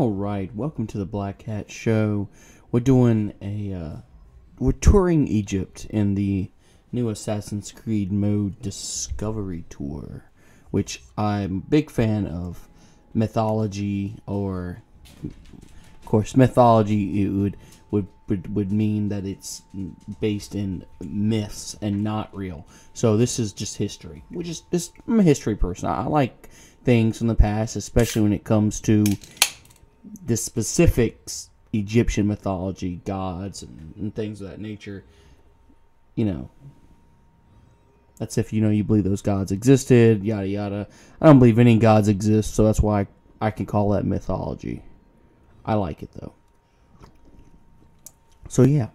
Alright, welcome to the Black Hat Show. We're doing we're touring Egypt in the new Assassin's Creed mode Discovery Tour, which I'm a big fan of mythology, or, of course, mythology would mean that it's based in myths and not real. So this is just history. I'm a history person. I like things from the past, especially when it comes to the specific Egyptian mythology, gods, and things of that nature. You know, that's if you believe those gods existed, yada yada. I don't believe any gods exist, so that's why I can call that mythology. I like it though. So yeah,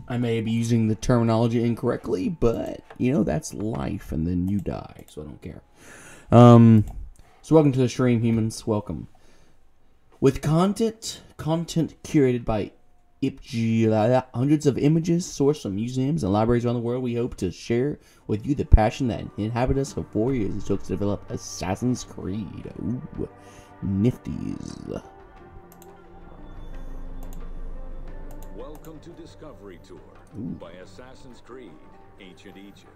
I may be using the terminology incorrectly, but that's life, and then you die, so I don't care. So welcome to the stream, humans. Welcome. With content curated by hundreds of images sourced from museums and libraries around the world, we hope to share with you the passion that inhabited us for 4 years it took to develop Assassin's Creed. Ooh, nifties. Welcome to Discovery Tour by Assassin's Creed, Ancient Egypt.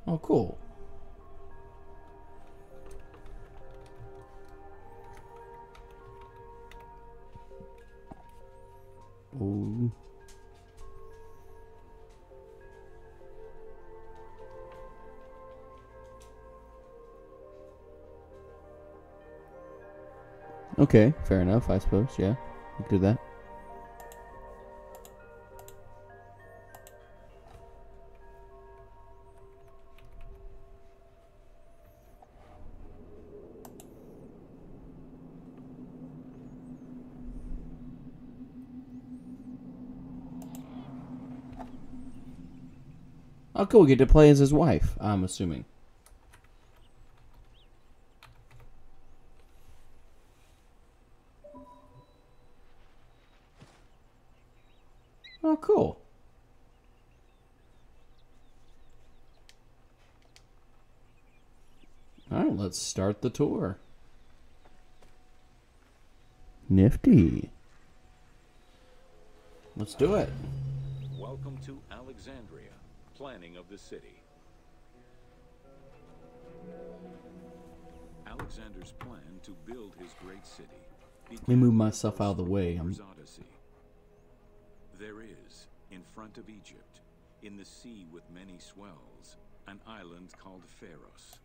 Oh, cool. Ooh. Okay, fair enough, I suppose. Yeah, we can do that. Oh, cool. We get to play as his wife, I'm assuming. Oh, cool. Alright, let's start the tour. Nifty. Let's do it. Welcome to Alexandria, planning of the city. Alexander's plan to build his great city. Let me move myself out of the way. Odyssey. There is, in front of Egypt, in the sea with many swells, an island called Pharos.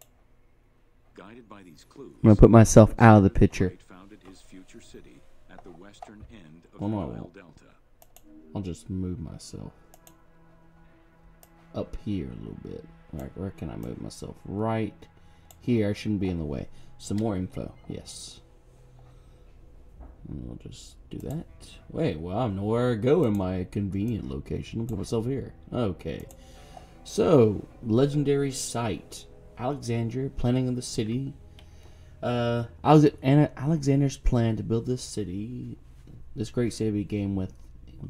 Guided by these clues, I'm gonna put myself out of the picture. Founded his future city at the western end of Oh, the no, Nile Delta. I'll just move myself up here a little bit. Alright, where can I move myself? Right here. I shouldn't be in the way. Some more info. Yes. And we'll just do that. Wait, well, I'm nowhere to go in my convenient location. I'll put myself here. Okay. So, legendary site. Alexandria, planning of the city. Alexander's plan to build this city, this great city, began with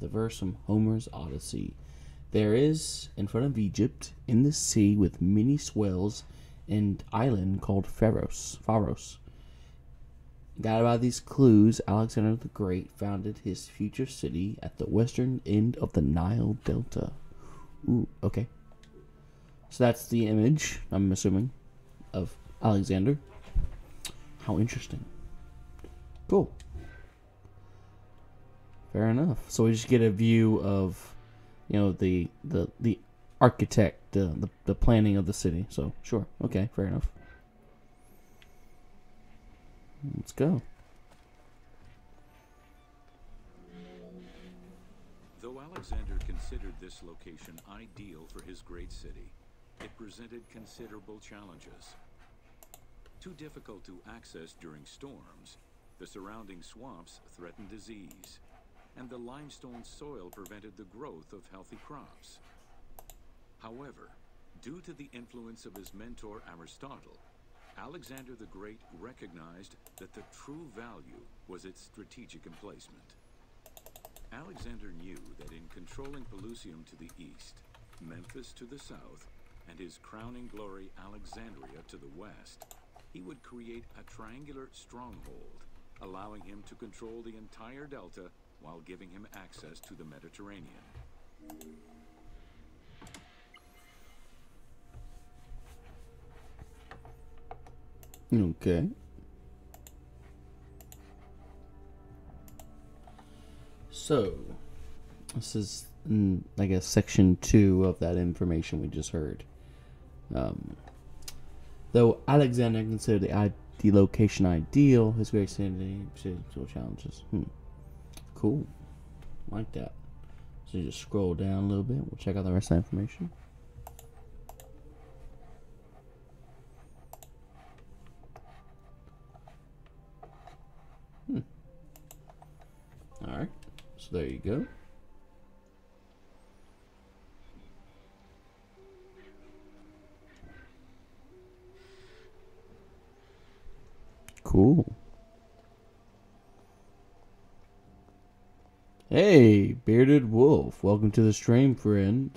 a verse from Homer's Odyssey. There is, in front of Egypt, in the sea with many swells, an island called Pharos. Guided by these clues, Alexander the Great founded his future city at the western end of the Nile Delta. Ooh, okay. So that's the image, I'm assuming, of Alexander. How interesting. Cool. Fair enough. So we just get a view of, the architect, the planning of the city. So sure, okay, fair enough. Let's go. Though Alexander considered this location ideal for his great city, it presented considerable challenges. Too difficult to access during storms, the surrounding swamps threatened disease, and the limestone soil prevented the growth of healthy crops. However, due to the influence of his mentor Aristotle, Alexander the Great recognized that the true value was its strategic emplacement. Alexander knew that in controlling Pelusium to the east, Memphis to the south, and his crowning glory Alexandria to the west, he would create a triangular stronghold, allowing him to control the entire delta while giving him access to the Mediterranean. Okay. So, this is, I guess, section 2 of that information we just heard. Though Alexander considered the location ideal, his great city challenges. Cool. Like that. So you just scroll down a little bit. We'll check out the rest of the information. Alright. So there you go. Cool. Hey, Bearded Wolf. Welcome to the stream, friend.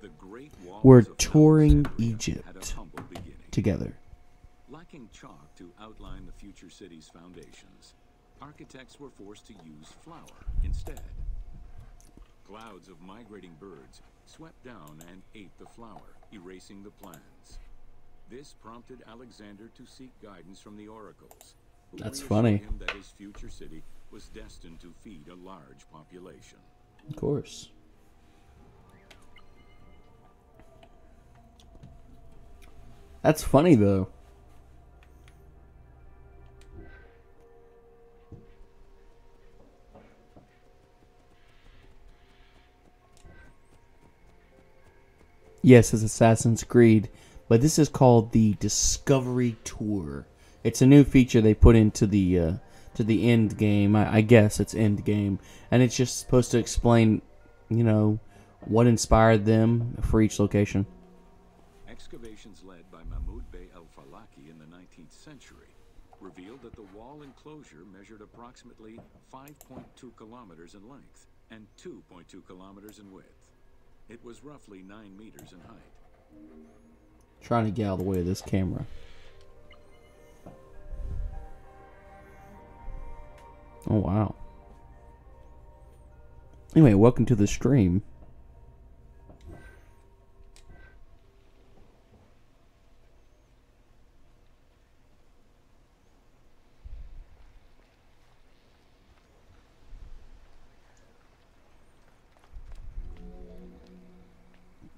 The great walls We're of touring Alexandria had a Egypt humble beginning. together. Lacking chalk to outline the future city's foundations, architects were forced to use flour instead. Clouds of migrating birds swept down and ate the flour, erasing the plans. This prompted Alexander to seek guidance from the oracles, who That's reassured funny. him that his future city was destined to feed a large population. Of course. That's funny, though. Yes, it's Assassin's Creed, but this is called the Discovery Tour. It's a new feature they put into the end game. I guess it's end game, and it's just supposed to explain, you know, what inspired them for each location. Excavations led by Mahmud Bey al-Falaki in the 19th century revealed that the wall enclosure measured approximately 5.2 kilometers in length and 2.2 kilometers in width. It was roughly 9 meters in height. Trying to get out of the way of this camera. Oh, wow. Anyway, welcome to the stream.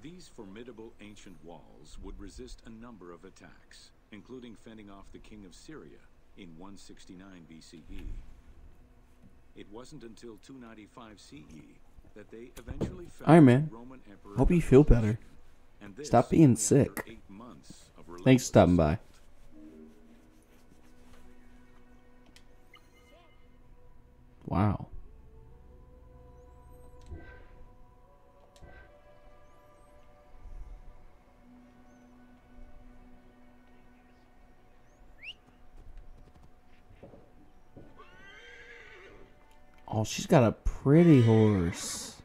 These formidable ancient walls would resist a number of attacks, including fending off the king of Syria in 169 BCE. It wasn't until 295 CE that they eventually fell Iron to Man, Roman Emperor hope you feel better. and this Stop being only after sick. 8 months of Thanks for stopping by. relentless Wow. Oh, she's got a pretty horse.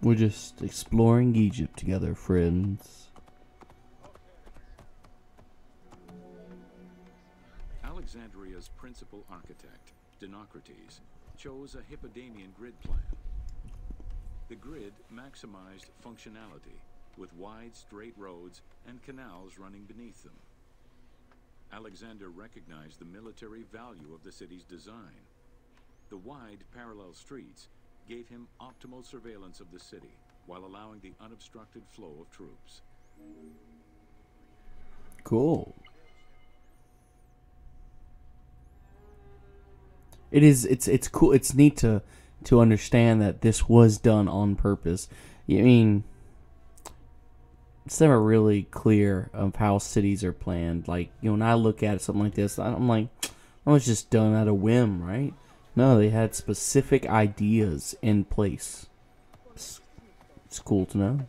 We're just exploring Egypt together, friends. Alexandria's principal architect, Dinocrates, chose a Hippodamian grid plan. The grid maximized functionality, with wide, straight roads and canals running beneath them. Alexander recognized the military value of the city's design. The wide, parallel streets gave him optimal surveillance of the city, while allowing the unobstructed flow of troops. Cool. It's cool. It's neat to understand that this was done on purpose. I mean, it's never really clear of how cities are planned. Like, you know, when I look at something like this, I'm like, oh, it's just done at a whim, right? No, they had specific ideas in place. It's cool to know.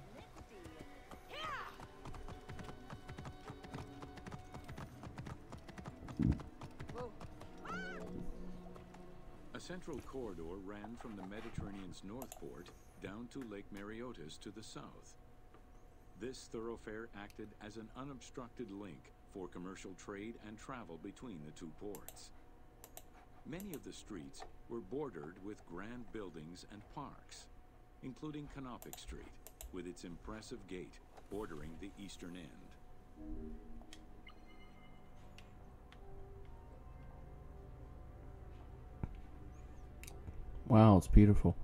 A central corridor ran from the Mediterranean's north port down to Lake Mareotis to the south. This thoroughfare acted as an unobstructed link for commercial trade and travel between the two ports. Many of the streets were bordered with grand buildings and parks, including Canopic Street, with its impressive gate bordering the eastern end. Wow, it's beautiful.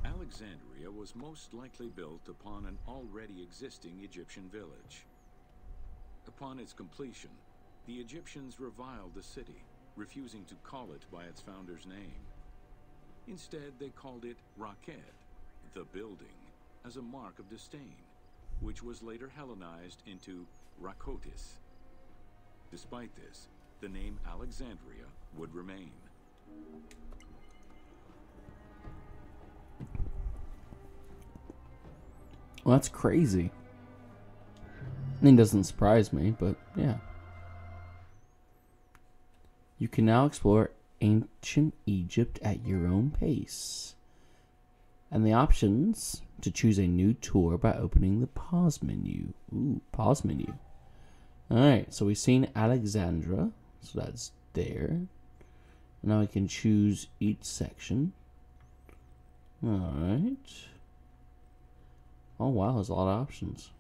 Alexandria was most likely built upon an already existing Egyptian village. Upon its completion, the Egyptians reviled the city, refusing to call it by its founder's name. Instead, they called it Raked, the building, as a mark of disdain, which was later Hellenized into Rakotis. Despite this, the name Alexandria would remain. Well, that's crazy. I mean, it doesn't surprise me, but yeah. You can now explore ancient Egypt at your own pace. And the options to choose a new tour by opening the pause menu. Ooh, pause menu. Alright, so we've seen Alexandria, so that's there. Now we can choose each section. Alright. Oh wow, there's a lot of options.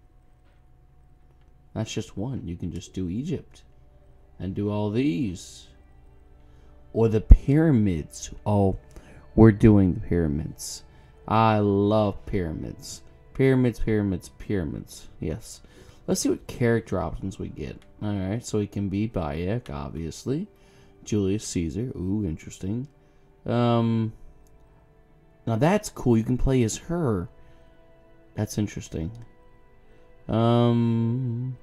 That's just one. You can just do Egypt and do all these. Or the pyramids. Oh, we're doing the pyramids. I love pyramids. Pyramids, pyramids, pyramids. Yes. Let's see what character options we get. Alright, so we can be Bayek, obviously. Julius Caesar. Ooh, interesting. Now that's cool. You can play as her. That's interesting. I don't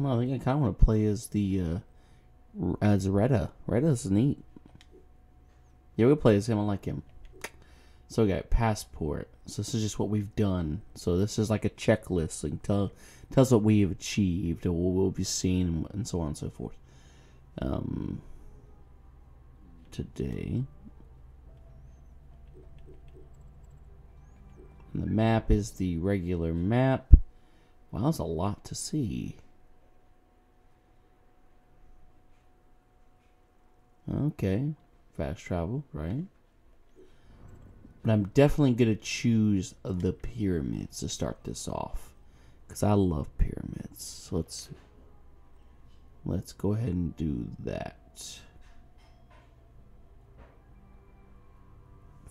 know. I think I kind of want to play as as Retta. Retta's neat. Yeah, we'll play as him. I like him. So we got passport. So this is just what we've done. So this is like a checklist. Like tell us what we've achieved or what we'll be seeing and so on and so forth. Today. And the map is the regular map. Wow, that's a lot to see. Okay. Fast travel, right? But I'm definitely going to choose the pyramids to start this off. Because I love pyramids. So let's go ahead and do that.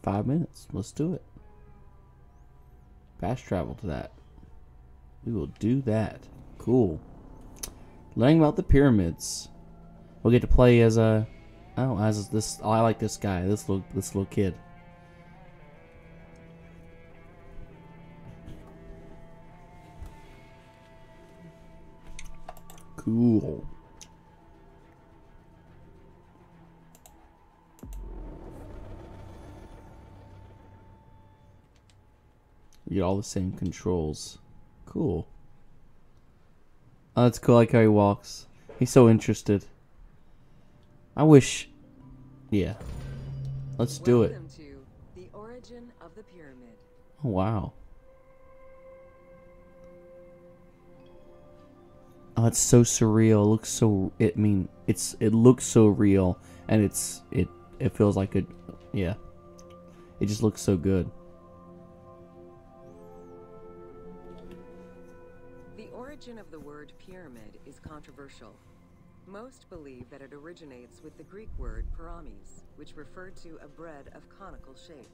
5 minutes. Let's do it. Fast travel to that. We will do that. Cool. Learning about the pyramids. We'll get to play as a... Oh, as this... Oh, I like this guy. This little kid. Cool. You get all the same controls. Cool. Oh, that's cool. I like how he walks. He's so interested. I wish... Yeah. Let's do it. Welcome to the origin of the pyramid. Oh, wow. Oh, it's so surreal. It looks so... it looks so real. And it feels like a... Yeah. It just looks so good. The The origin of the word pyramid is controversial. Most believe that it originates with the Greek word pyramis, which referred to a bread of conical shape.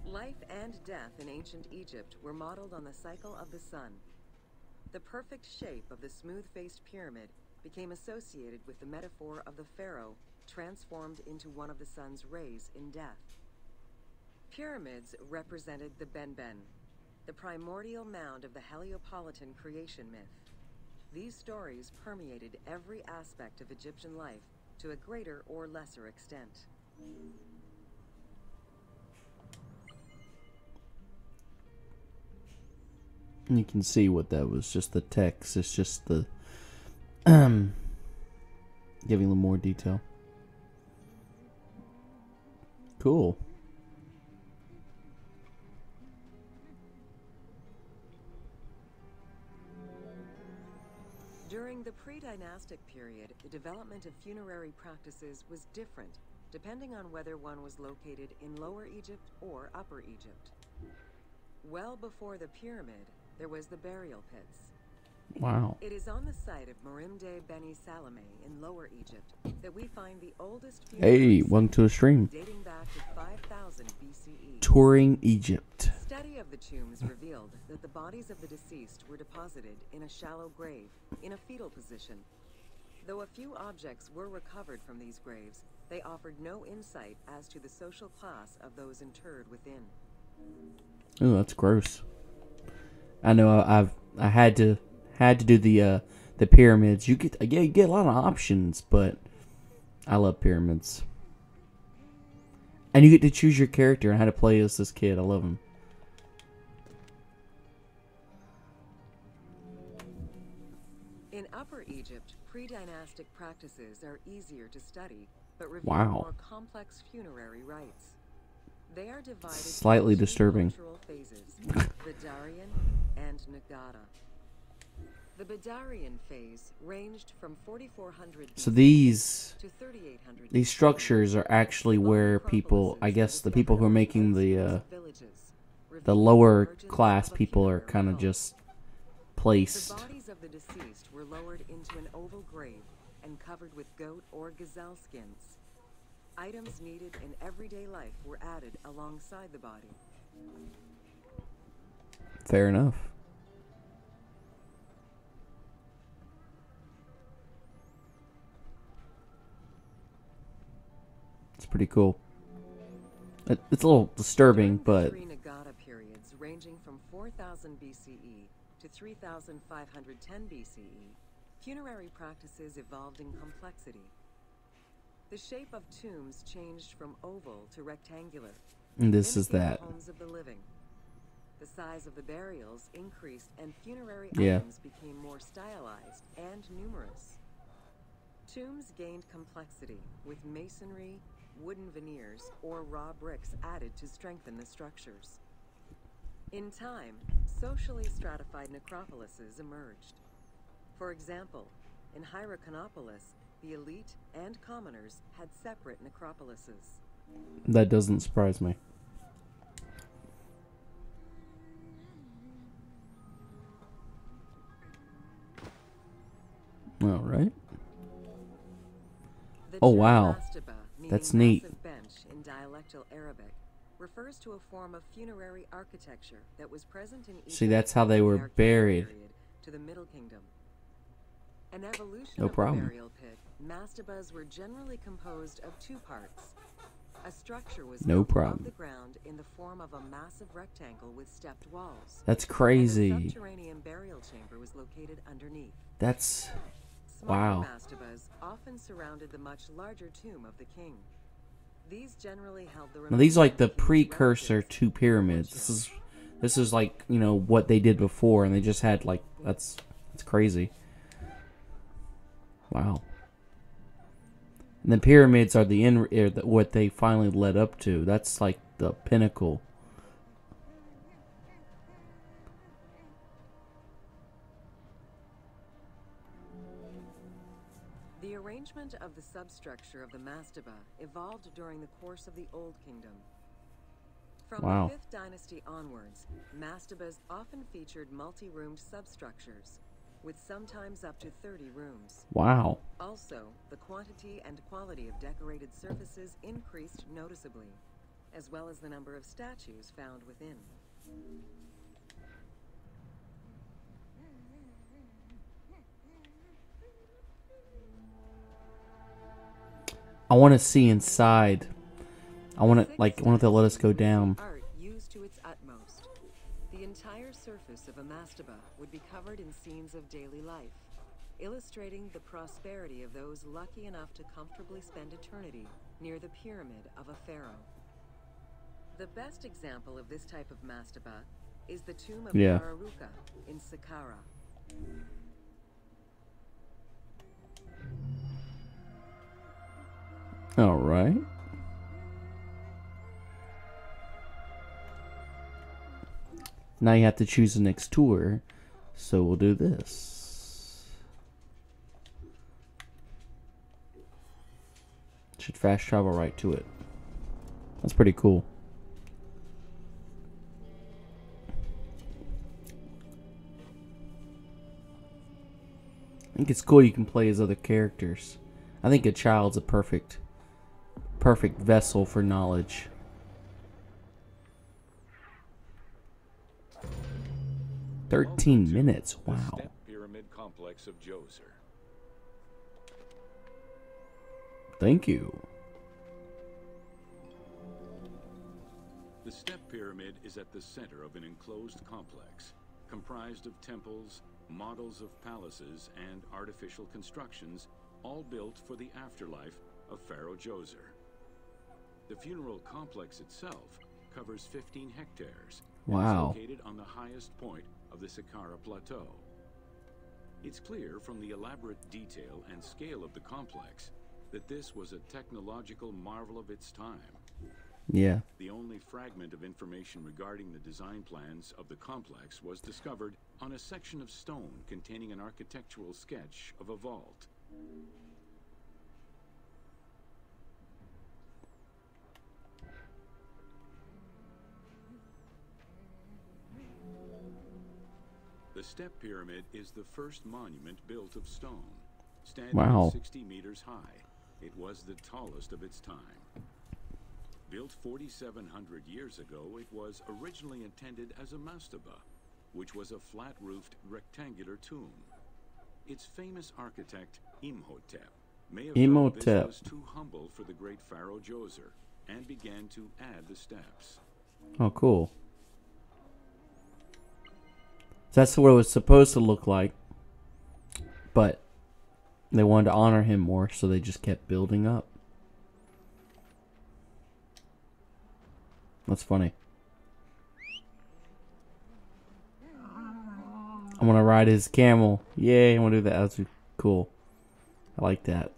Life and death in ancient Egypt were modeled on the cycle of the sun. The perfect shape of the smooth-faced pyramid became associated with the metaphor of the pharaoh transformed into one of the sun's rays in death. Pyramids represented the Benben, the primordial mound of the Heliopolitan creation myth. These stories permeated every aspect of Egyptian life to a greater or lesser extent. You can see what that was, just the text. It's just the giving a little more detail. Cool. During the pre-dynastic period, the development of funerary practices was different, depending on whether one was located in Lower Egypt or Upper Egypt. Well before the pyramid, there was the burial pits. Wow. It is on the site of Merimde Beni Salome in Lower Egypt that we find the oldest Hey, funerary welcome to the stream. dating back to 5000 BCE. Touring Egypt. Study of the tombs revealed that the bodies of the deceased were deposited in a shallow grave, in a fetal position. Though a few objects were recovered from these graves, they offered no insight as to the social class of those interred within. Oh, that's gross. I know. I had to do the pyramids. You get a lot of options, but I love pyramids. And you get to choose your character and how to play as this kid. I love him. In Upper Egypt, pre-dynastic practices are easier to study, but reveal Wow. more complex funerary rites. They are divided Slightly into two disturbing. cultural phases, Bedarian and Nagata. The Bedarian phase ranged from 4400 So BC these to 3800 these BC. structures are actually where people, I guess, the people who are making the lower class people are kind of just The placed. bodies of the deceased were lowered into an oval grave and covered with goat or gazelle skins. Items needed in everyday life were added alongside the body. Fair enough. It's pretty cool. It's a little disturbing, During the but three Nagata periods ranging from 4000 BCE to 3510 BCE, funerary practices evolved in complexity. The shape of tombs changed from oval to rectangular. this is mimicking that. the homes of the living. The size of the burials increased and funerary Yeah. items became more stylized and numerous. Tombs gained complexity with masonry, wooden veneers, or raw bricks added to strengthen the structures. In time, socially stratified necropolises emerged. For example, in Hyrcanopolis, the elite and commoners had separate necropolises. That doesn't surprise me. All right. The Oh, term wow. mastaba, meaning That's neat. massive bench in dialectal Arabic, refers to a form of funerary architecture that was present in Egypt See, that's how they from the were Archaean buried. period to the Middle Kingdom. An evolution No of problem. the burial pit, mastabas were generally composed of two parts. A structure was No built problem. above the ground in the form of a massive rectangle with stepped walls. That's And a crazy. subterranean burial chamber was located underneath. That's Smaller wow. mastabas often surrounded the much larger tomb of the king. These generally held the Now these are like remains the of the king's precursor relatives to or pyramids. courtiers. This is like, you know, what they did before, and they just had like that's crazy. Wow. And the pyramids are what they finally led up to. That's like the pinnacle. The arrangement of the substructure of the mastaba evolved during the course of the Old Kingdom. From Wow. the 5th dynasty onwards, mastabas often featured multi-roomed substructures, with sometimes up to 30 rooms. Wow. Also, the quantity and quality of decorated surfaces increased noticeably, as well as the number of statues found within. I want to see inside. I want to I want to let us go down. Art used to its utmost. The entire surface of a mastaba would be covered in scenes of daily life, illustrating the prosperity of those lucky enough to comfortably spend eternity near the pyramid of a pharaoh. The best example of this type of mastaba is the tomb of Yararuka in Saqqara. All right. Now you have to choose the next tour, so we'll do this. Should fast travel right to it. That's pretty cool. I think it's cool you can play as other characters. I think a child's a perfect vessel for knowledge. Welcome 13 to minutes. the Wow. Step Pyramid Complex of Djoser. Thank you. The Step Pyramid is at the center of an enclosed complex, comprised of temples, models of palaces, and artificial constructions, all built for the afterlife of Pharaoh Djoser. The funeral complex itself covers 15 hectares. And Wow. is located on the highest point of the Saqqara Plateau. It's clear from the elaborate detail and scale of the complex that this was a technological marvel of its time. Yeah. The only fragment of information regarding the design plans of the complex was discovered on a section of stone containing an architectural sketch of a vault. The Step Pyramid is the first monument built of stone, standing Wow. 60 meters high. It was the tallest of its time. Built 4,700 years ago, it was originally intended as a mastaba, which was a flat-roofed rectangular tomb. Its famous architect, Imhotep, may have felt this was too humble for the great pharaoh Djoser, and began to add the steps. Oh, cool. That's what it was supposed to look like, but they wanted to honor him more, so they just kept building up. That's funny. I want to ride his camel. Yay, I want to do that. That's cool. I like that.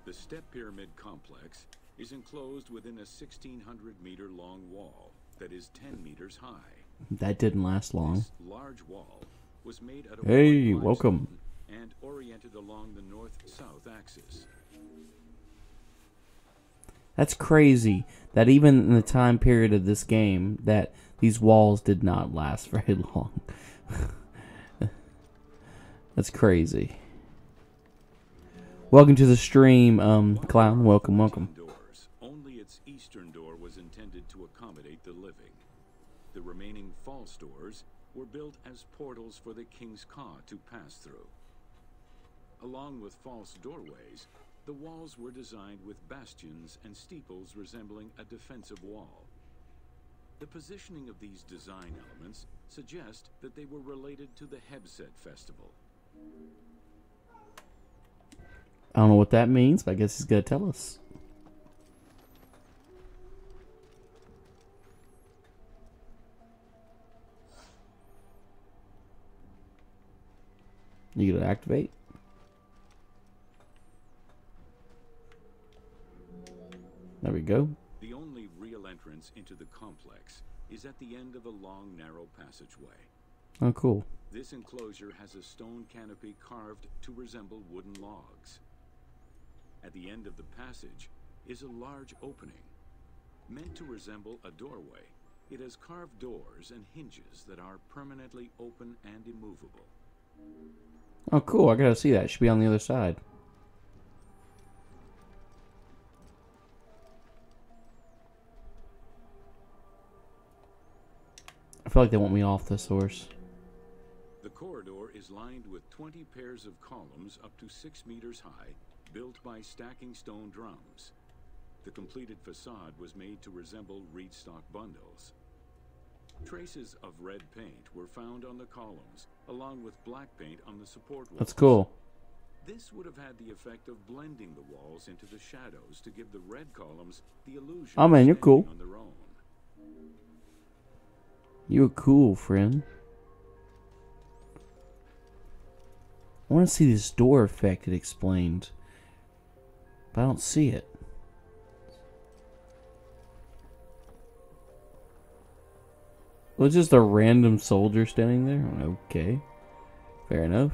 The Step Pyramid complex is enclosed within a 1,600-meter long wall that is 10 meters high. That didn't last long. This large wall was made out of Hey, white welcome. limestone and oriented along the north-south axis. That's crazy that even in the time period of this game, that these walls did not last very long. That's crazy. Welcome to the stream, Clown. Welcome, welcome. Doors. Only its eastern door was intended to accommodate the living. The remaining false doors were built as portals for the King's Ka to pass through. Along with false doorways, the walls were designed with bastions and steeples resembling a defensive wall. The positioning of these design elements suggest that they were related to the Hebset festival. I don't know what that means, but I guess he's going to tell us. You going to activate? There we go. The only real entrance into the complex is at the end of a long, narrow passageway. Oh, cool. This enclosure has a stone canopy carved to resemble wooden logs. At the end of the passage is a large opening. Meant to resemble a doorway, it has carved doors and hinges that are permanently open and immovable. Oh, cool. I gotta see that. It should be on the other side. I feel like they want me off this horse. The corridor is lined with 20 pairs of columns up to 6 meters high, built by stacking stone drums. The completed facade was made to resemble reed stock bundles. Traces of red paint were found on the columns, along with black paint on the support walls. That's cool. This would have had the effect of blending the walls into the shadows to give the red columns the illusion Oh, man, of you're cool. standing on their own. You're cool, friend. I want to see this door effect it explained, but I don't see it. Was just a random soldier standing there? Okay. Fair enough.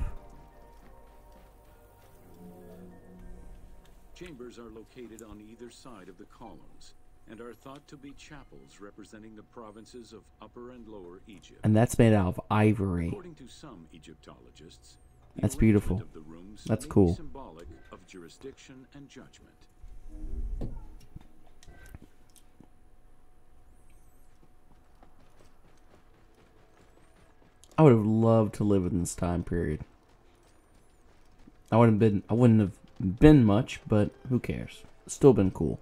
Chambers are located on either side of the columns and are thought to be chapels representing the provinces of Upper and Lower Egypt. And that's made out of ivory. According to some Egyptologists, the That's beautiful. arrangement of the rooms That's may be cool. symbolic of jurisdiction and judgment. I would have loved to live in this time period. I wouldn't have been much, but who cares? It's still been cool.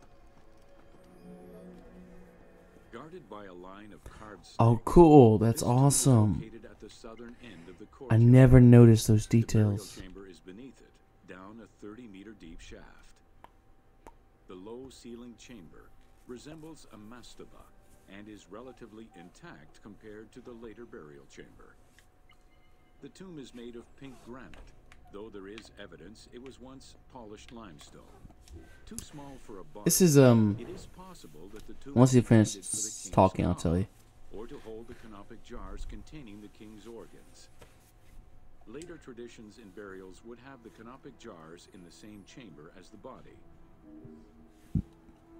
Guarded by a line of carved Oh, stakes, cool. That's this tomb is awesome. located at the southern end of the I courtyard. never noticed those The burial details. chamber is beneath it, down a 30-meter deep shaft. The low-ceilinged chamber resembles a mastaba and is relatively intact compared to the later burial chamber. The tomb is made of pink granite, though there is evidence it was once polished limestone. Too small for a body. This is, It is possible that the tomb once you was finish intended for the king's talking, I'll mouth, tell you. or to hold the canopic jars containing the king's organs. Later traditions in burials would have the canopic jars in the same chamber as the body.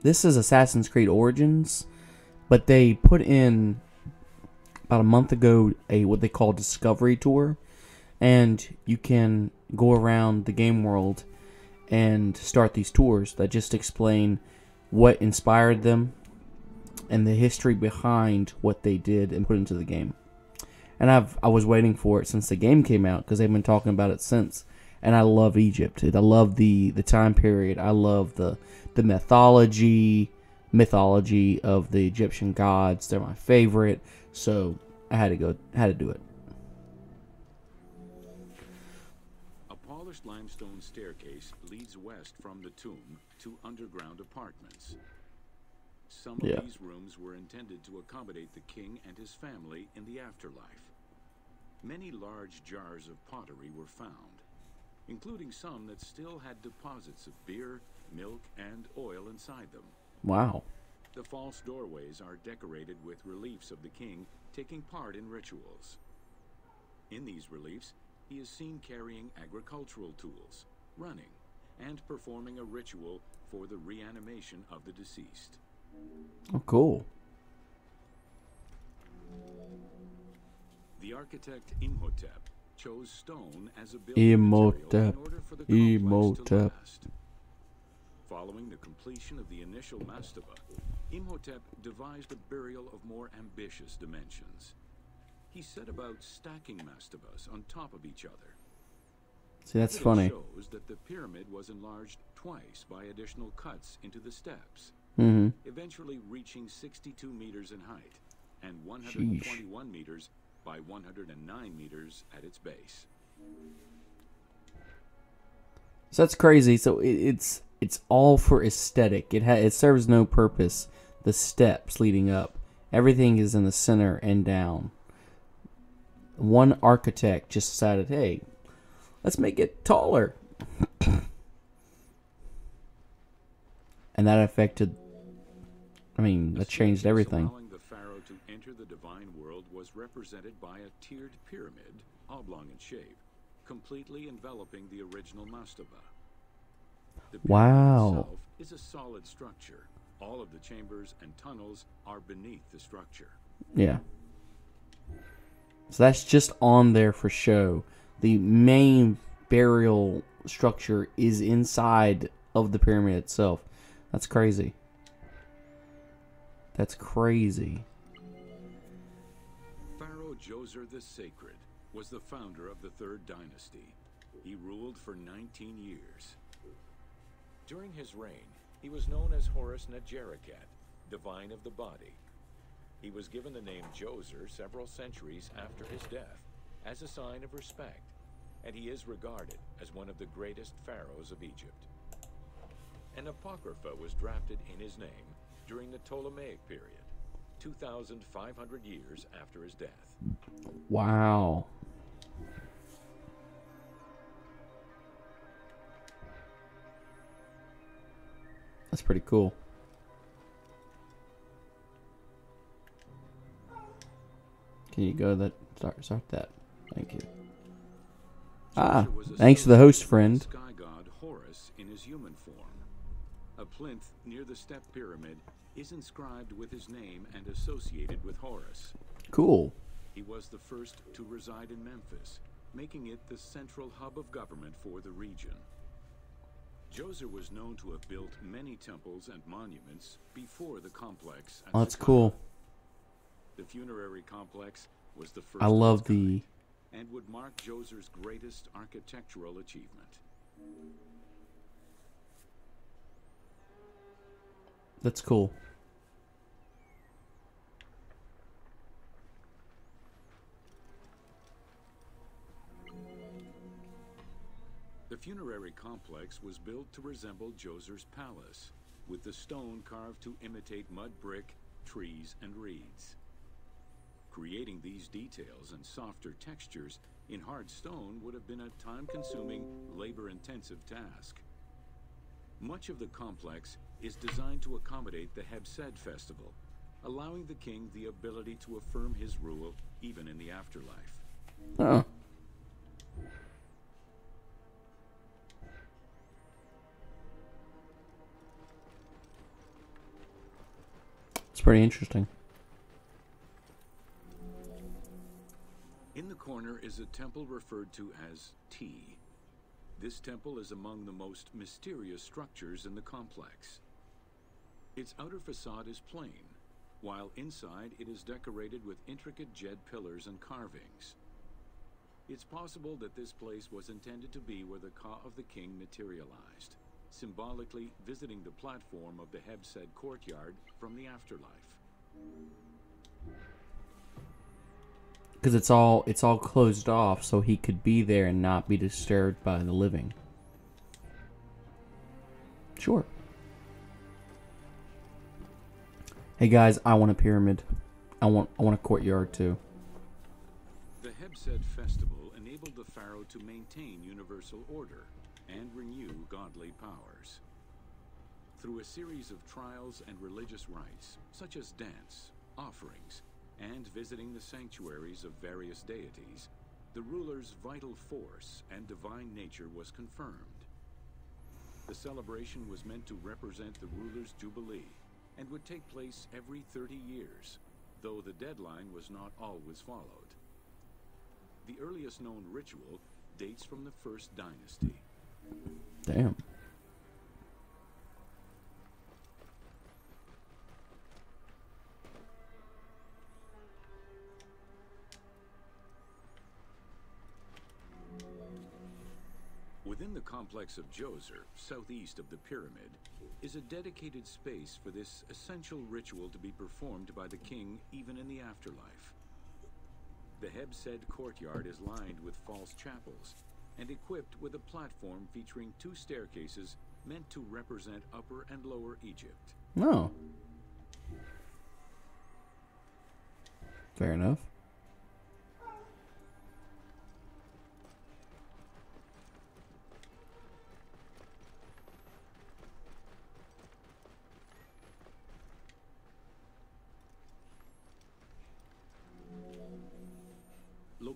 This is Assassin's Creed Origins, but they put in about a month ago a what they call Discovery Tour, and you can go around the game world and start these tours that just explain what inspired them and the history behind what they did and put into the game. And I was waiting for it since the game came out because they've been talking about it since. And I love Egypt. I love the time period. I love the mythology of the Egyptian gods. They're my favorite. So I had to do it. A polished limestone staircase leads west from the tomb to underground apartments. Some of these rooms were intended to accommodate the king and his family in the afterlife. Many large jars of pottery were found, including some that still had deposits of beer, milk, and oil inside them. Wow. The false doorways are decorated with reliefs of the king taking part in rituals. In these reliefs, he is seen carrying agricultural tools, running, and performing a ritual for the reanimation of the deceased. Oh, cool. The architect Imhotep chose stone as a building material in order for the complex to last. Following the completion of the initial mastaba, Imhotep devised a burial of more ambitious dimensions. He set about stacking mastabas on top of each other. See, that's It funny. shows that the pyramid was enlarged twice by additional cuts into the steps, eventually reaching 62 meters in height and 121 meters by 109 meters at its base. So that's crazy. So it's all for aesthetic. It serves no purpose. The steps leading up, everything is in the center and down. One architect just decided, hey, let's make it taller. And that affected, that changed everything. Allowing the pharaoh to enter the divine world was represented by a tiered pyramid, oblong in shape, completely enveloping the original mastaba. The pyramid Wow. itself is a solid structure. All of the chambers and tunnels are beneath the structure. Yeah. So that's just on there for show. The main burial structure is inside of the pyramid itself. That's crazy. That's crazy. Pharaoh Djoser the Sacred was the founder of the Third Dynasty. He ruled for 19 years. During his reign, he was known as Horus Negericat, divine of the body. He was given the name Djoser several centuries after his death, as a sign of respect, and he is regarded as one of the greatest pharaohs of Egypt. An apocrypha was drafted in his name during the Ptolemaic period, 2,500 years after his death. Wow. That's pretty cool. Can you go that start that? Thank you. Ah, thanks to the host friend. Sky god Horus in his human form. A plinth near the step pyramid is inscribed with his name and associated with Horus. Cool. He was the first to reside in Memphis, making it the central hub of government for the region. Djoser was known to have built many temples and monuments before the complex. Oh, that's cool. The funerary complex was the first I love of its kind, the and would mark Djoser's greatest architectural achievement. That's cool. The funerary complex was built to resemble Djoser's palace, with the stone carved to imitate mud brick, trees, and reeds. Creating these details and softer textures in hard stone would have been a time-consuming, labor-intensive task. Much of the complex is designed to accommodate the Hebsed festival, allowing the king the ability to affirm his rule even in the afterlife. Oh. It's pretty interesting. In the corner is a temple referred to as T. This temple is among the most mysterious structures in the complex. Its outer facade is plain, while inside it is decorated with intricate jed pillars and carvings. It's possible that this place was intended to be where the Ka of the king materialized, symbolically visiting the platform of the Hebsed courtyard from the afterlife. Because it's all closed off, so he could be there and not be disturbed by the living. Sure. Hey guys, I want a pyramid. I want a courtyard too. The Hebsed festival enabled the pharaoh to maintain universal order and renew godly powers. Through a series of trials and religious rites, such as dance, offerings, and visiting the sanctuaries of various deities, the ruler's vital force and divine nature was confirmed. The celebration was meant to represent the ruler's jubilee and would take place every 30 years, though the deadline was not always followed. The earliest known ritual dates from the First Dynasty. Damn. Within the complex of Djoser, southeast of the pyramid, is a dedicated space for this essential ritual to be performed by the king even in the afterlife. The Hebsed courtyard is lined with false chapels and equipped with a platform featuring two staircases meant to represent Upper and Lower Egypt. No. Fair enough.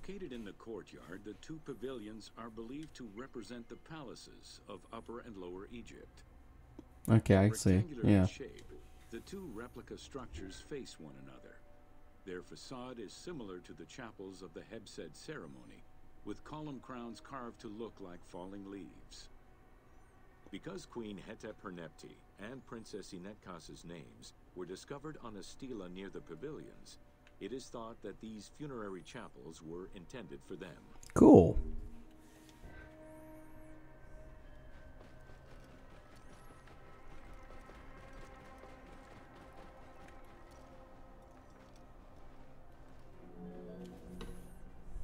Located in the courtyard, the two pavilions are believed to represent the palaces of Upper and Lower Egypt. Okay, I see. Rectangular Yeah. in shape, the two replica structures face one another. Their facade is similar to the chapels of the Hebsed ceremony, with column crowns carved to look like falling leaves. Because Queen Hetep-Hernepti and Princess Inetkas's names were discovered on a stela near the pavilions, it is thought that these funerary chapels were intended for them. Cool.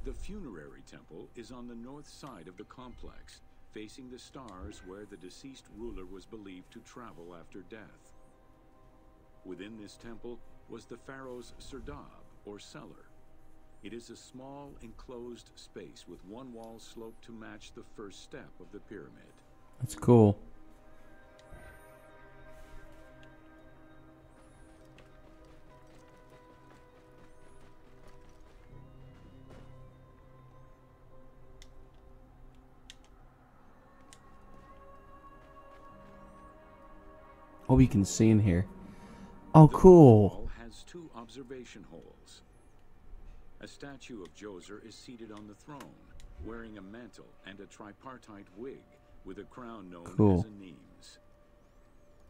The funerary temple is on the north side of the complex, facing the stars where the deceased ruler was believed to travel after death. Within this temple was the pharaoh's serdab, or cellar. It is a small, enclosed space with one wall sloped to match the first step of the pyramid. That's cool. Oh, you can see in here. Oh, The cool. wall has two observation holes. A statue of Djoser is seated on the throne, wearing a mantle and a tripartite wig with a crown known Cool. as a Nemes.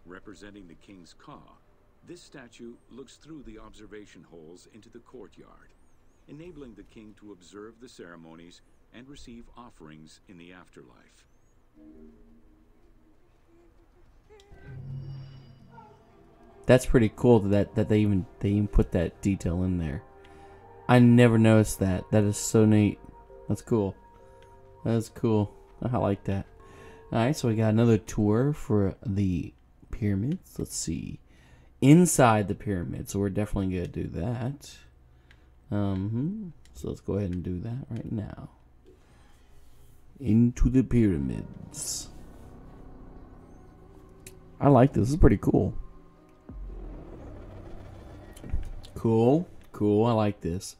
Representing the king's ka, this statue looks through the observation holes into the courtyard, enabling the king to observe the ceremonies and receive offerings in the afterlife. That's pretty cool that they even put that detail in there. I never noticed that. That is so neat. That's cool. That's cool. I like that. Alright, so we got another tour for the pyramids. Let's see. Inside the pyramid. So we're definitely going to do that. So let's go ahead and do that right now. Into the pyramids. I like this. This is pretty cool. Cool. I like this.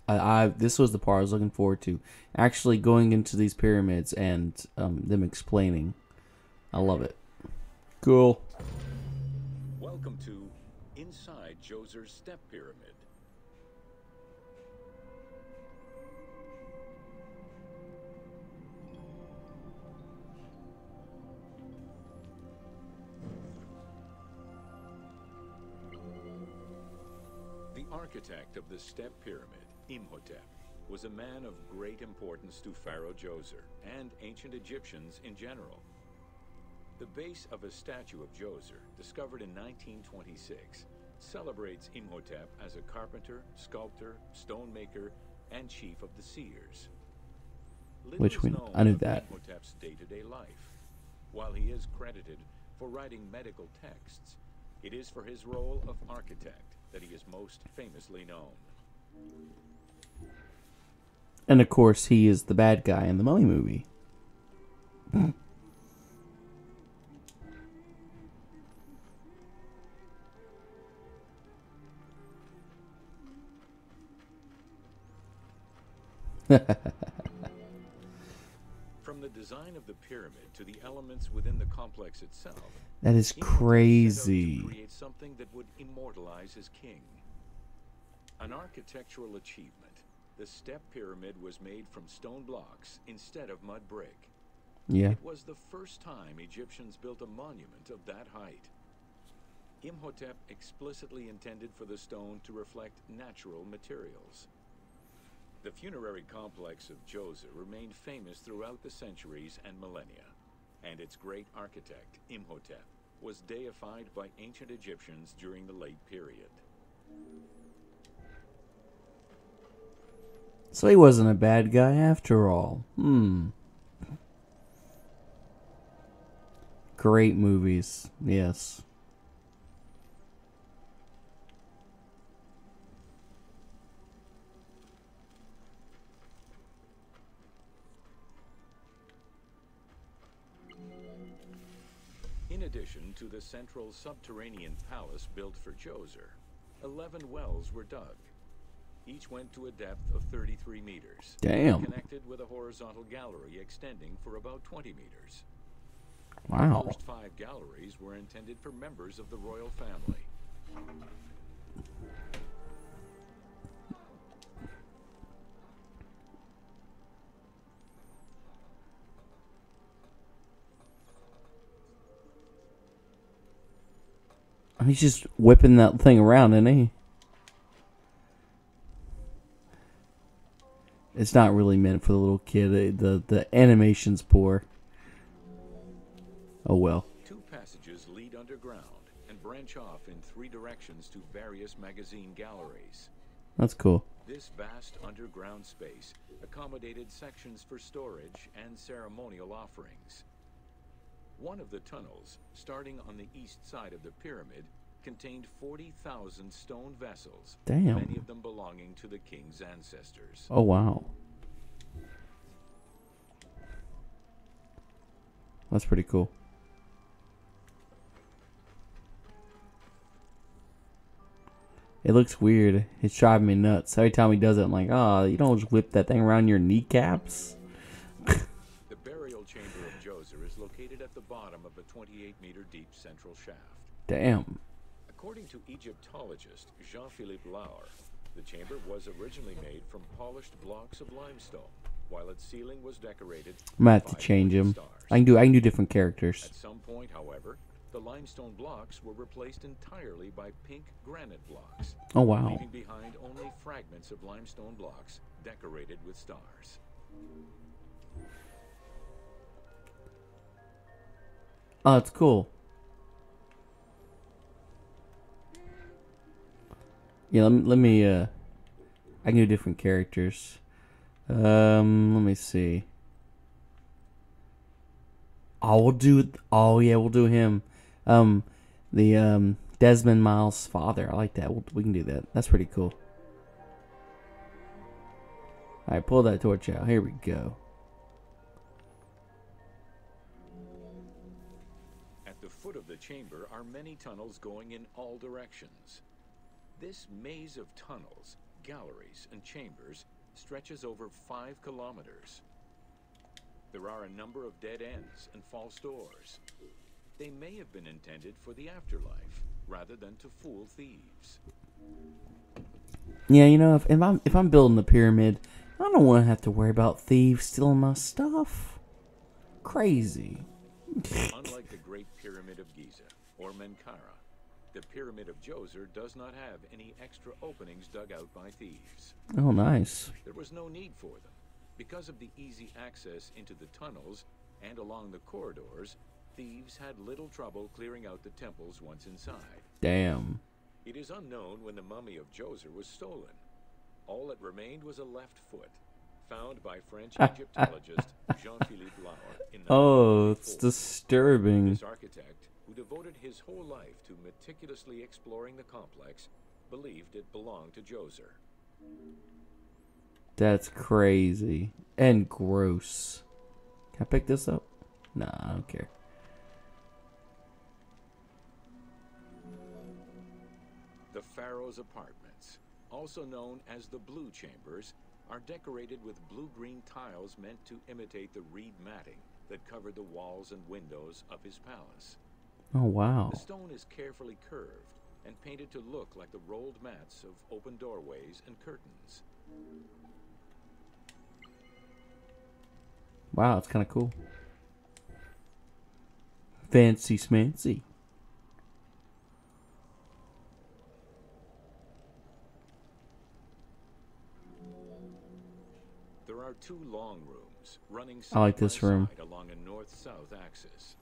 This was the part I was looking forward to. Actually going into these pyramids and them explaining. I love it. Cool. Welcome to Inside Djoser's Step Pyramid. The architect of the Step Pyramid, Imhotep, was a man of great importance to Pharaoh Djoser and ancient Egyptians in general. The base of a statue of Djoser, discovered in 1926, celebrates Imhotep as a carpenter, sculptor, stonemaker, and chief of the seers. Little Which is we- known I knew of that. Imhotep's day-to-day life. While he is credited for writing medical texts, it is for his role of architect that he is most famously known. And of course, he is the bad guy in the Mummy movie. From the design of the pyramid to the elements within the complex itself, That is Imhotep set out crazy. to create something that would immortalize his king. An architectural achievement, the step pyramid was made from stone blocks instead of mud brick. Yeah. It was the first time Egyptians built a monument of that height. Imhotep explicitly intended for the stone to reflect natural materials. The funerary complex of Djoser remained famous throughout the centuries and millennia, and its great architect, Imhotep, was deified by ancient Egyptians during the late period. So he wasn't a bad guy after all. Great movies. Yes. In addition to the central subterranean palace built for Djoser, 11 wells were dug. Each went to a depth of 33 meters. Damn. Connected with a horizontal gallery extending for about 20 meters. Wow. The first 5 galleries were intended for members of the royal family. He's just whipping that thing around, isn't he? It's not really meant for the little kid. The animation's poor. Oh well. 2 passages lead underground and branch off in 3 directions to various magazine galleries. That's cool. This vast underground space accommodated sections for storage and ceremonial offerings. One of the tunnels, starting on the east side of the pyramid, contained 40,000 stone vessels, Damn. many of them belonging to the king's ancestors. Oh wow. That's pretty cool. It looks weird. It's driving me nuts. Every time he does it, I'm like, oh, you don't just whip that thing around your kneecaps. The burial chamber of Djoser is located at the bottom of a 28-meter deep central shaft. Damn. According to Egyptologist Jean-Philippe Lauer, the chamber was originally made from polished blocks of limestone, while its ceiling was decorated. I'm gonna have to change him. Stars. I can do different characters. At some point, however, the limestone blocks were replaced entirely by pink granite blocks. Oh wow. Leaving behind only fragments of limestone blocks decorated with stars. Oh, that's cool. Yeah, let me I can do different characters. Let me see. Oh, we'll do him. The Desmond Miles' father. I like that. We can do that. That's pretty cool. All right, pull that torch out. Here we go. At the foot of the chamber are many tunnels going in all directions. This maze of tunnels, galleries, and chambers stretches over 5 kilometers. There are a number of dead ends and false doors. They may have been intended for the afterlife, rather than to fool thieves. Yeah, you know, if I'm building the pyramid, I don't want to have to worry about thieves stealing my stuff. Crazy. Unlike the Great Pyramid of Giza or Menkaure, the Pyramid of Djoser does not have any extra openings dug out by thieves. Oh, nice. There was no need for them. Because of the easy access into the tunnels and along the corridors, thieves had little trouble clearing out the temples once inside. Damn. It is unknown when the mummy of Djoser was stolen. All that remained was a left foot, found by French Egyptologist Jean-Philippe Lauer in 1944. Oh, it's disturbing. This architect, who devoted his whole life to meticulously exploring the complex, believed it belonged to Djoser. That's crazy. And gross. Can I pick this up? Nah, I don't care. The Pharaoh's apartments, also known as the Blue Chambers, are decorated with blue-green tiles meant to imitate the reed matting that covered the walls and windows of his palace. Oh, wow. The stone is carefully curved and painted to look like the rolled mats of open doorways and curtains. Wow, it's kind of cool. Fancy smancy. There are 2 long rooms running I like side by this room. side along a north-south axis.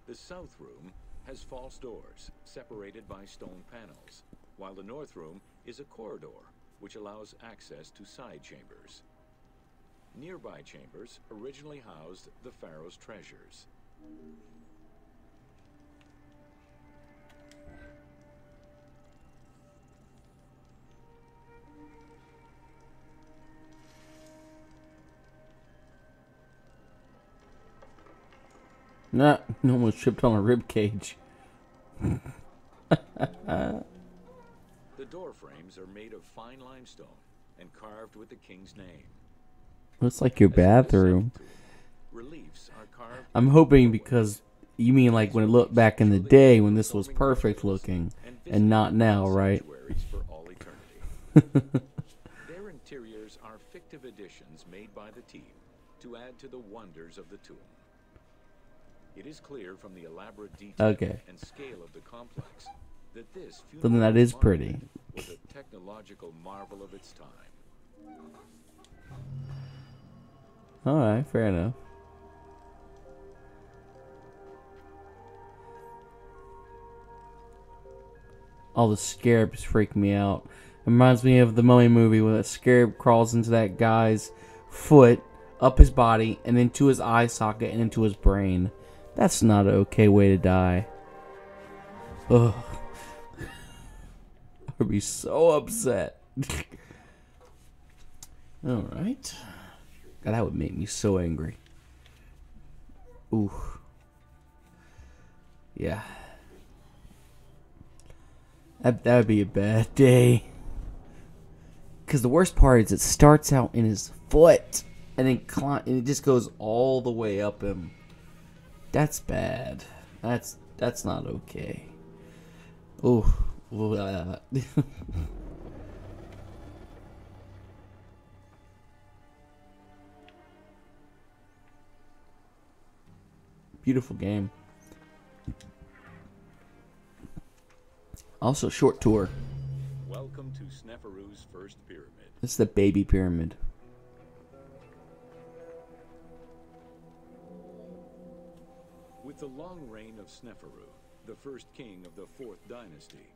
The south room has false doors separated by stone panels, while the north room is a corridor which allows access to side chambers. Nearby chambers originally housed the pharaoh's treasures. Nah, almost tripped on a rib cage. The door frames are made of fine limestone and carved with the king's name. Looks like your bathroom. Reliefs are carved. I'm hoping because you mean like when it looked back in the day when this was perfect looking and not now, right? For all eternity. Their interiors are fictive additions made by the team to add to the wonders of the tomb. It is clear from the elaborate detail and scale of the complex that this Something that is pretty. was a technological marvel of its time. Alright, fair enough. All the scarabs freak me out. It reminds me of the Mummy movie where that scarab crawls into that guy's foot, up his body, and into his eye socket and into his brain. That's not an okay way to die. Ugh. I'd be so upset. Alright. God, that would make me so angry. Ooh. Yeah. That would be a bad day. Because the worst part is it starts out in his foot and then and it just goes all the way up him. That's bad. That's not okay. Ooh. Beautiful game. Also, short tour. Welcome to Sneferu's first pyramid. This is the baby pyramid. With the long reign of Sneferu, the first king of the 4th dynasty,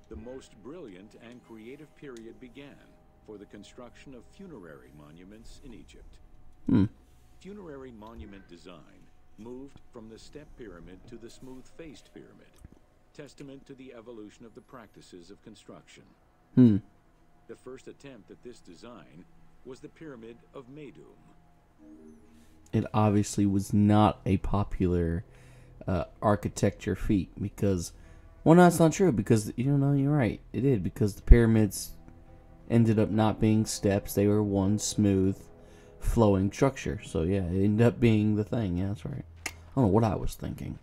the most brilliant and creative period began for the construction of funerary monuments in Egypt. Funerary monument design moved from the step pyramid to the smooth-faced pyramid, testament to the evolution of the practices of construction. The first attempt at this design was the Pyramid of Meidum. It obviously was not a popular architecture feat because, well, no, that's not true because, you're right. It did because the pyramids ended up not being steps. They were one smooth, flowing structure. So, yeah, it ended up being the thing. Yeah, that's right. I don't know what I was thinking.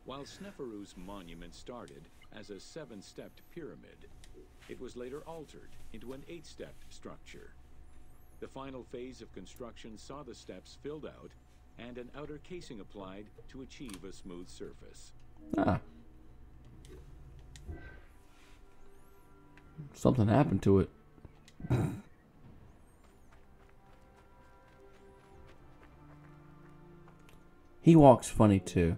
While Sneferu's monument started as a 7-stepped pyramid, it was later altered into an 8-stepped structure. The final phase of construction saw the steps filled out and an outer casing applied to achieve a smooth surface. Something happened to it. He walks funny too.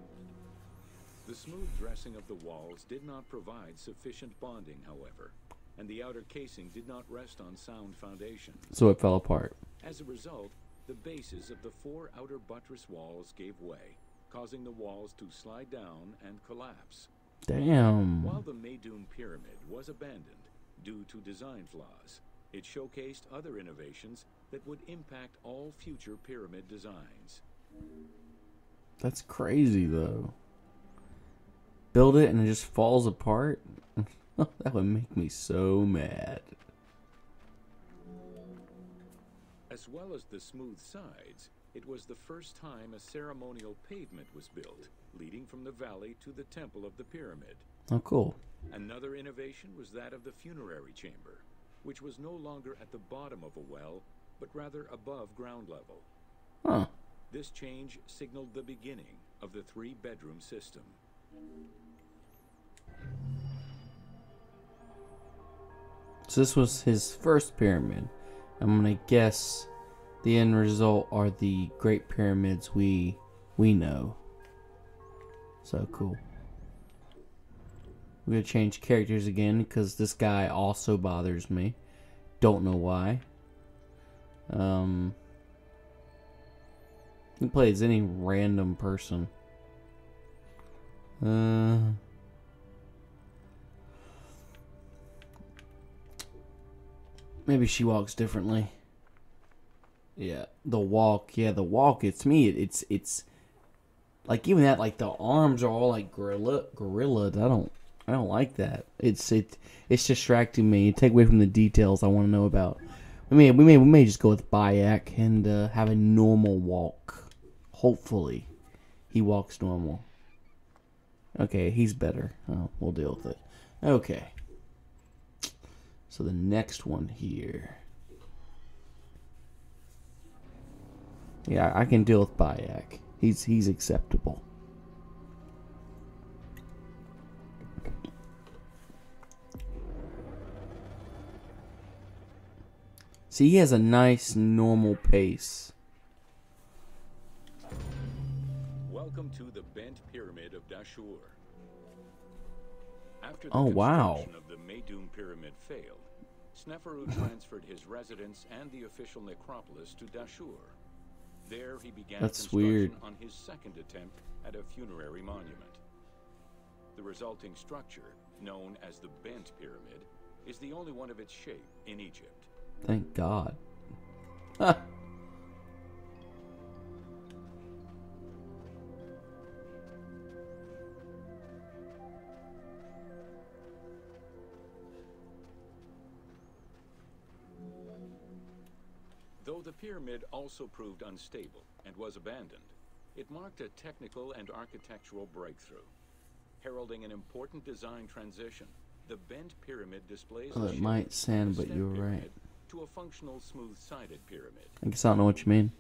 The smooth dressing of the walls did not provide sufficient bonding, however, and the outer casing did not rest on sound foundation. So it fell apart. As a result, the bases of the 4 outer buttress walls gave way, causing the walls to slide down and collapse. Damn. While the Meidum Pyramid was abandoned due to design flaws, it showcased other innovations that would impact all future pyramid designs. That's crazy, though. Build it and it just falls apart? That would make me so mad. As well as the smooth sides, it was the first time a ceremonial pavement was built, leading from the valley to the temple of the pyramid. Oh, cool. Another innovation was that of the funerary chamber, which was no longer at the bottom of a well, but rather above ground level. Huh. This change signaled the beginning of the 3-bedroom system. So this was his first pyramid. I'm gonna guess the end result are the Great Pyramids we know. So cool. We're gonna change characters again because this guy also bothers me. Don't know why. He plays any random person. Maybe she walks differently. Yeah, the walk. Yeah, the walk. It's me. It's like even that. Like the arms are all like gorilla. I I don't like that. It's distracting me. Take away from the details I want to know about. We may just go with Bayek and have a normal walk. Hopefully, he walks normal. Okay, he's better. Oh, we'll deal with it. Okay. So the next one here. Yeah, I can deal with Bayek. He's acceptable. See, he has a nice normal pace. Welcome to the Bent Pyramid of Dashur. After the Oh, wow. construction of the Meidum Pyramid failed, Sneferu transferred his residence and the official necropolis to Dashur. There he began That's construction weird. on his second attempt at a funerary monument. The resulting structure, known as the Bent Pyramid, is the only one of its shape in Egypt. Thank God. Ah. Though the pyramid also proved unstable and was abandoned, it marked a technical and architectural breakthrough. Heralding an important design transition, the Bent Pyramid displays Well, the it shape might of sound, a but step you're right. pyramid to a functional smooth-sided pyramid. I guess I don't know what you mean.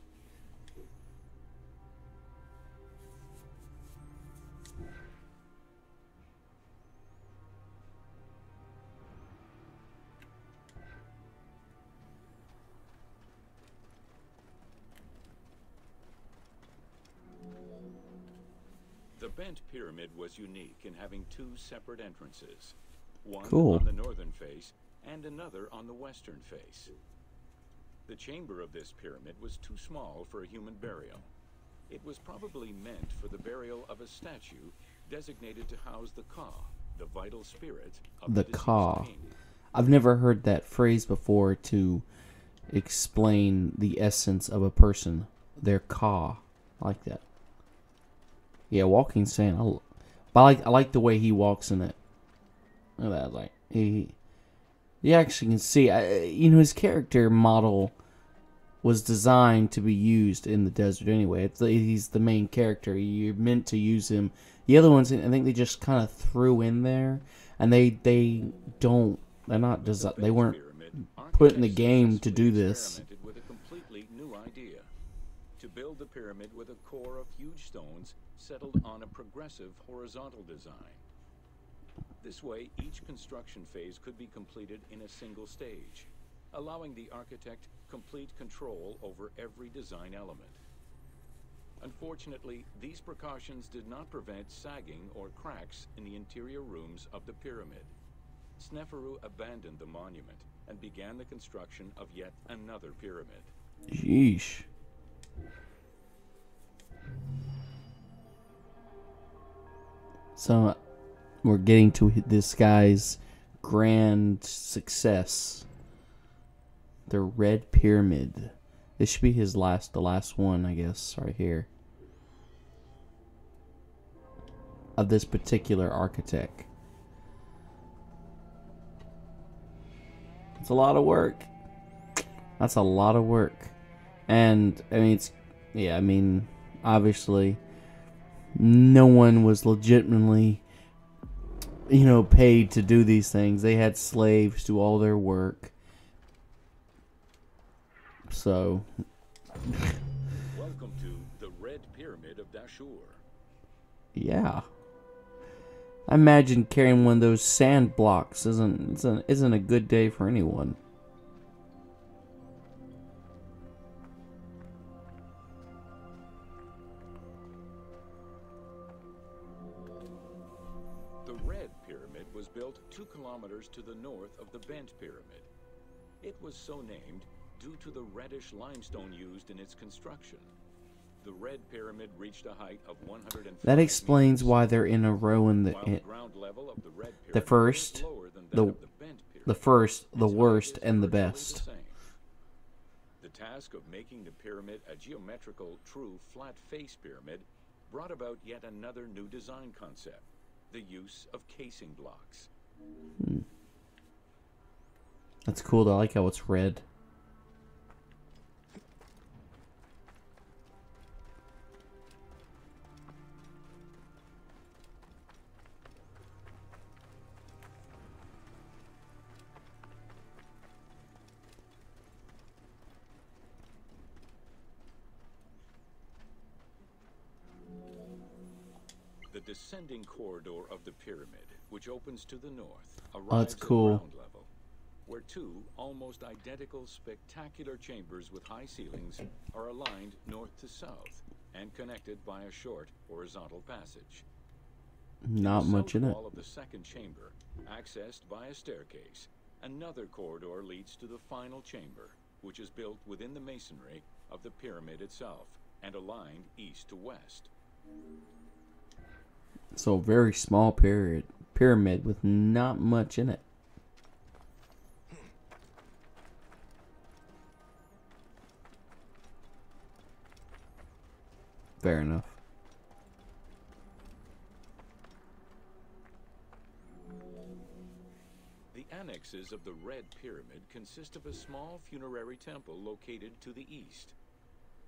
The Bent Pyramid was unique in having two separate entrances, one Cool. on the northern face and another on the western face. The chamber of this pyramid was too small for a human burial. It was probably meant for the burial of a statue designated to house the Ka, the vital spirit of The the deceased Ka. king. I've never heard that phrase before to explain the essence of a person. Their Ka. I like that. Yeah, walking sand. I like the way he walks in it. Look at that, like you actually can see. His character model was designed to be used in the desert anyway. He's the main character. You're meant to use him. The other ones, I think they just kind of threw in there, and they don't. They're not designed. They weren't put in the game to do this. Experimented with a completely new idea: to build the pyramid with a core of huge stones settled on a progressive horizontal design. This way, each construction phase could be completed in a single stage, allowing the architect complete control over every design element. Unfortunately, these precautions did not prevent sagging or cracks in the interior rooms of the pyramid. Sneferu abandoned the monument and began the construction of yet another pyramid. Yeesh. So we're getting to this guy's grand success. The Red Pyramid. This should be the last one, I guess, right here. Of this particular architect. It's a lot of work. That's a lot of work. And, obviously, no one was legitimately, paid to do these things. They had slaves do all their work. So. Welcome to the Red Pyramid of Dashur. Yeah. I imagine carrying one of those sand blocks isn't a good day for anyone. The Red Pyramid was built 2 kilometers to the north of the Bent Pyramid. It was so named due to the reddish limestone used in its construction. The Red Pyramid reached a height of 105 That explains meters, why they're in a row in while the ground level of the Red Pyramid the first, was lower than that the of the Bent Pyramid. the first, the Its height worst, is and the virtually best. same. The task of making the pyramid a geometrical, true flat face pyramid brought about yet another new design concept: the use of casing blocks. That's cool though. I like how it's red. The descending corridor of the pyramid, which opens to the north, that's arrives cool. at ground level, where two almost identical spectacular chambers with high ceilings are aligned north to south and connected by a short horizontal passage. Not much in the it. south wall of the second chamber, accessed by a staircase, another corridor leads to the final chamber, which is built within the masonry of the pyramid itself and aligned east to west. So very small pyramid with not much in it. Fair enough. The annexes of the Red Pyramid consist of a small funerary temple located to the east.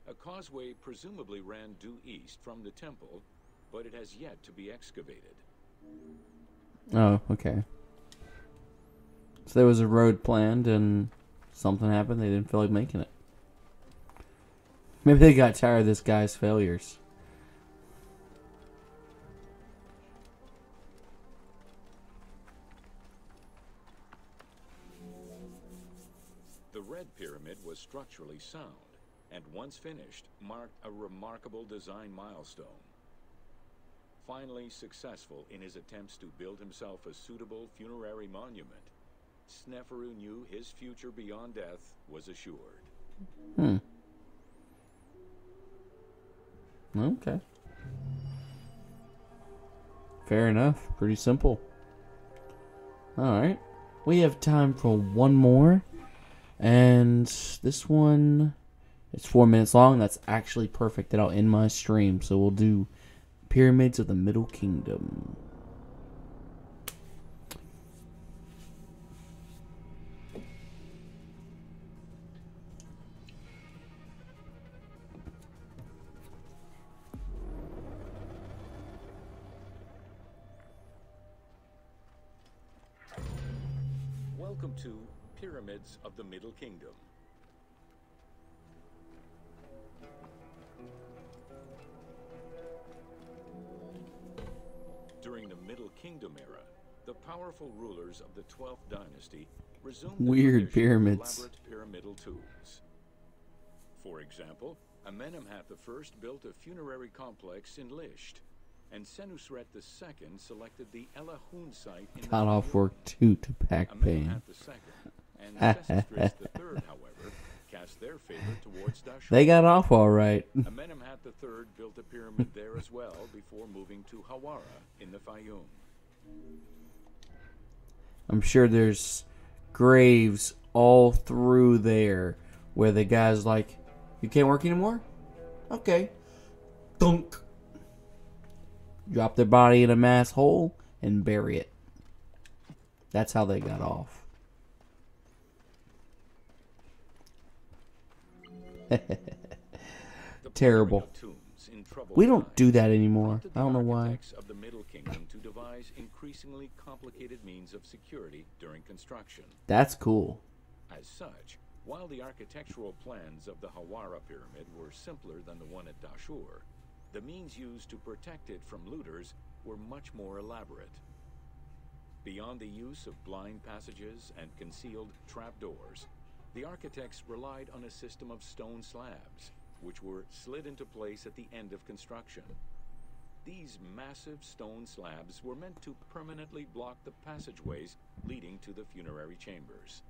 A causeway presumably ran due east from the temple, but it has yet to be excavated. Oh, okay. So there was a road planned and something happened. They didn't feel like making it. Maybe they got tired of this guy's failures. The Red Pyramid was structurally sound, and once finished, marked a remarkable design milestone. Finally successful in his attempts to build himself a suitable funerary monument, Sneferu knew his future beyond death was assured. Okay. Fair enough. Pretty simple. Alright. We have time for one more. And this one, it's 4 minutes long. That's actually perfect. That'll end my stream. So we'll do Pyramids of the Middle Kingdom. Welcome to Pyramids of the Middle Kingdom. During the Middle Kingdom era, the powerful rulers of the 12th dynasty resumed the Weird tradition of pyramids. elaborate pyramidal tombs. For example, Amenemhat I built a funerary complex in Lisht, and Senusret II selected the Elahun site in Got the off Fayum. work too to pack pain. Amenemhat II and Sesostris III, however, cast their favor towards Dashur. They got off all right. Amenemhat III built a pyramid there as well before moving to Hawara in the Fayum. I'm sure there's graves all through there where the guy's like, you can't work anymore? Okay. Dunk. Drop their body in a mass hole and bury it. That's how they got off. Terrible. We don't do that anymore. I don't know why. Of the Middle Kingdom to devise increasingly complicated means of security during construction. That's cool. As such, while the architectural plans of the Hawara pyramid were simpler than the one at Dashur, the means used to protect it from looters were much more elaborate. Beyond the use of blind passages and concealed trapdoors, the architects relied on a system of stone slabs, which were slid into place at the end of construction. These massive stone slabs were meant to permanently block the passageways leading to the funerary chambers.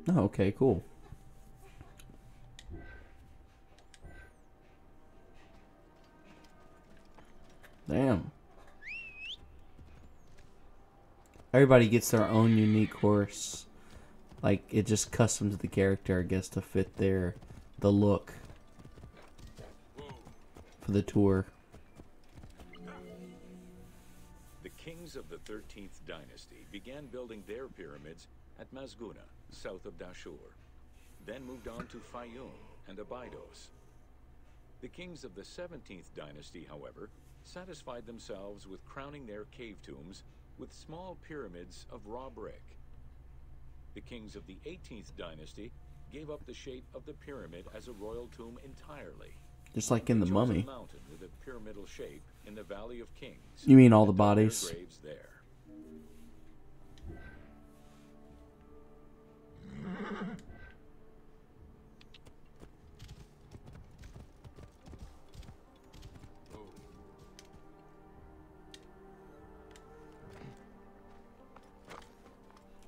Oh, okay, cool. Damn. Everybody gets their own unique horse. Like, it just custom to the character, I guess, to fit the look for the tour. The kings of 13th dynasty began building their pyramids at Masguna, south of Dashur, then moved on to Fayum and Abydos. The kings of the 17th dynasty, however, satisfied themselves with crowning their cave tombs with small pyramids of raw brick. The kings of the 18th dynasty gave up the shape of the pyramid as a royal tomb entirely. Just like in The Mummy. A mountain with a pyramidal shape in the Valley of Kings. You mean all the bodies? Graves there.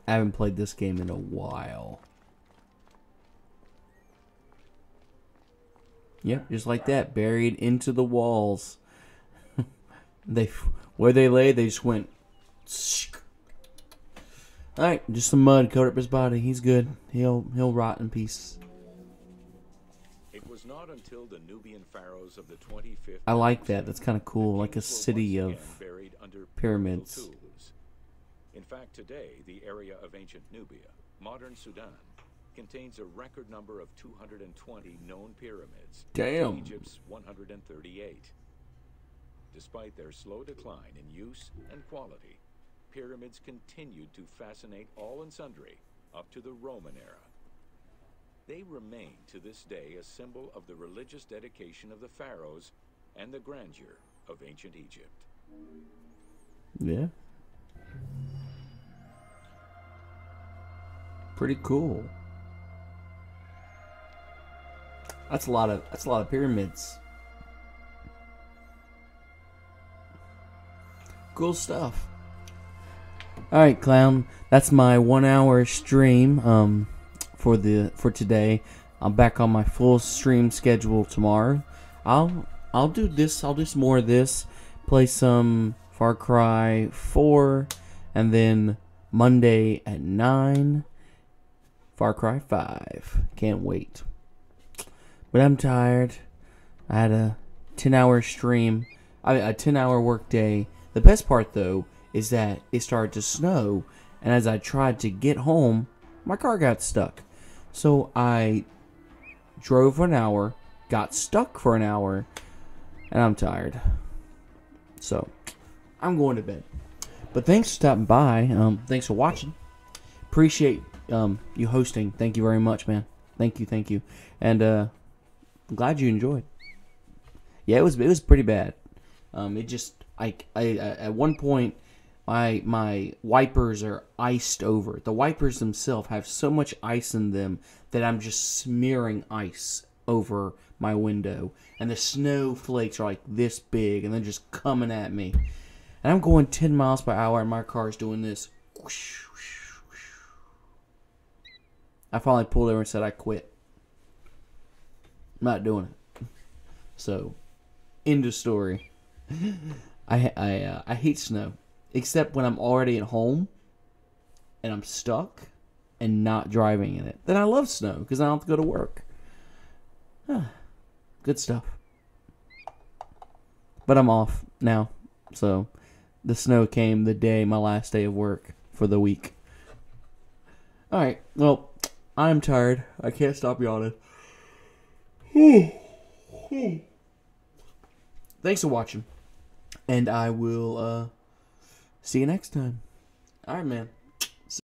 I haven't played this game in a while. Yep, just like that, buried into the walls. Where they lay, they just went. All right, just some mud covered up his body. He's good. He'll rot in peace. It was not until the Nubian pharaohs of the 25th. I like that. That's kind of cool, like a city of pyramids. In fact, today, the area of ancient Nubia, modern Sudan, contains a record number of 220 known pyramids. Damn. Egypt's 138. Despite their slow decline in use and quality, pyramids continued to fascinate all and sundry up to the Roman era. They remain to this day a symbol of the religious dedication of the pharaohs and the grandeur of ancient Egypt. Yeah. Pretty cool. That's a lot of pyramids. Cool stuff. All right, clown. That's my 1 hour stream for today. I'm back on my full stream schedule tomorrow. I'll do this. I'll do some more of this. Play some Far Cry 4, and then Monday at 9. Far Cry 5. Can't wait. But I'm tired. I had a 10-hour stream. A 10-hour work day. The best part, though, is that it started to snow. And as I tried to get home, my car got stuck. So I drove for an hour, got stuck for an hour, and I'm tired. So I'm going to bed. But thanks for stopping by. Thanks for watching. Appreciate you hosting. Thank you very much, man. Thank you. And I'm glad you enjoyed. Yeah, it was pretty bad. It just I at one point my wipers are iced over. The wipers themselves have so much ice in them that I'm just smearing ice over my window, and the snowflakes are like this big, and they're just coming at me. And I'm going 10 miles per hour, and my car's doing this. I finally pulled over and said I quit. I'm not doing it. So, end of story. I hate snow, except when I'm already at home and I'm stuck and not driving in it. Then I love snow because I don't have to go to work. Good stuff. But I'm off now, so the snow came the day, my last day of work for the week. Alright, well, I'm tired. I can't stop yawning. Thanks for watching. And I will see you next time. Alright, man.